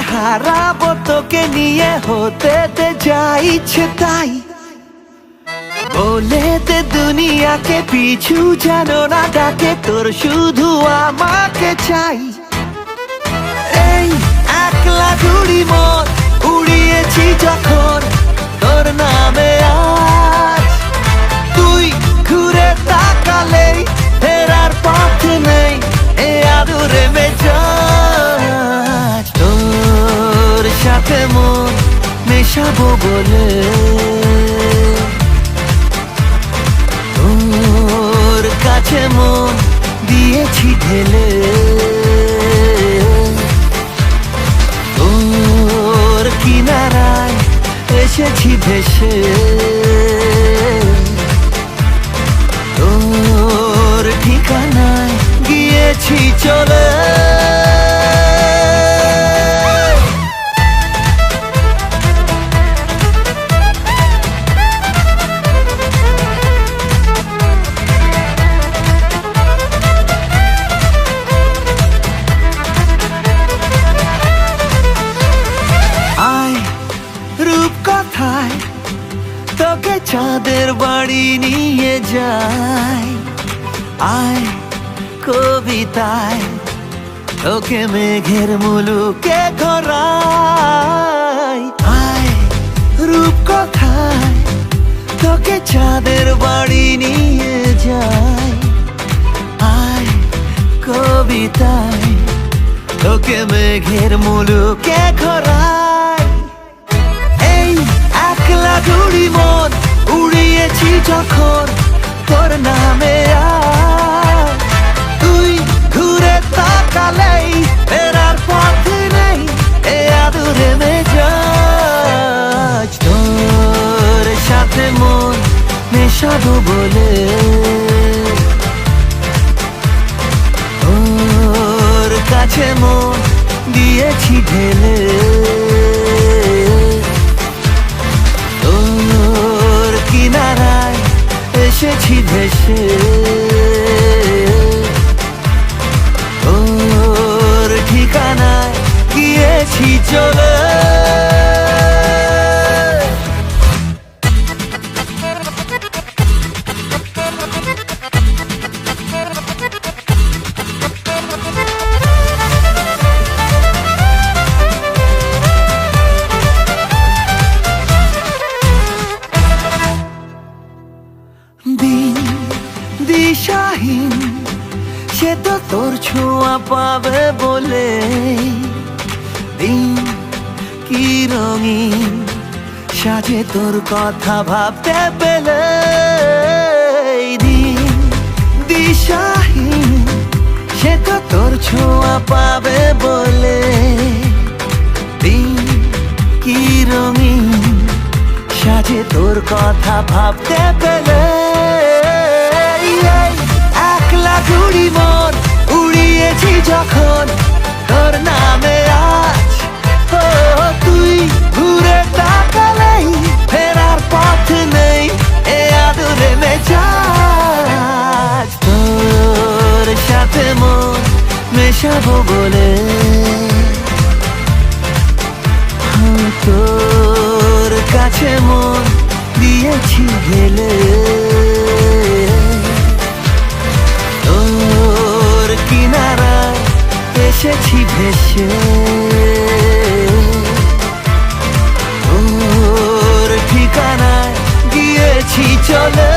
হারাবো তোকে নিয়ে, হতে দে যা ইচ্ছে তাই। বলে দে দুনিয়াকে পিছু যেন না ডাকে, তোর শুধু আমাকে চাই। এই একলা ঘুড়ি মন উড়িয়েছি যখন তোর নামে আজ, তুই ঘুরে তাকালেই ফেরার পথ নেই এ আদুরে মেজাজ। তোর সাথে মন মেশাবো বলে, তোর কাছে মন দিয়েছি ঢেলে, তোর কিনারায় এসেছি ভেসে, তোর ঠিকানায় গিয়েছি চলে। রূপকথায় তোকে চাঁদের বাড়ি নিয়ে যাই, আয় কবিতায় তোকে মেঘের মুলুকে ঘোরাই। আয় রূপকথায় তোকে চাঁদের বাড়ি নিয়ে যাই, আয় কবিতায় তোকে মেঘের মুলুকে ঘোরাই। একলা ঘুড়ি মন উড়িয়েছি যখন তোর নামে আজ, তুই ঘুরে তাকালেই ফেরার পথ নেই এ আদুরে মেজাজ। তোর সাথে মন মেশাবো বলে, তোর কাছে মন দিয়েছি ঢেলে, কিনারায় এসেছি ভেসে, ওর ঠিকানায় গিয়েছি চলে। দিন দিশাহীন সে তো তোর ছোঁয়া পাবে বলে, দিন কি রঙিন সাজে তোর কথা ভাবতে পেলে। দিন দিশাহীন সে তো তোর ছোঁয়া পাবে বলে, দিন কি রঙিন সাজে তোর কথা ভাবতে পেলে। একলা ঘুড়ি মন উড়িয়েছি যখন তোর নামে আজ, ও তুই ঘুরে তাকালেই ফেরার পথ নেই এ আদুরে মেজাজ। তোর সাথে মন মেশাবো বলে, তোর কাছে মন দিয়েছি ঢেলে, তোর কিনারায় এসেছি ভেসে, তোর ঠিকানায় গিয়েছি চলে।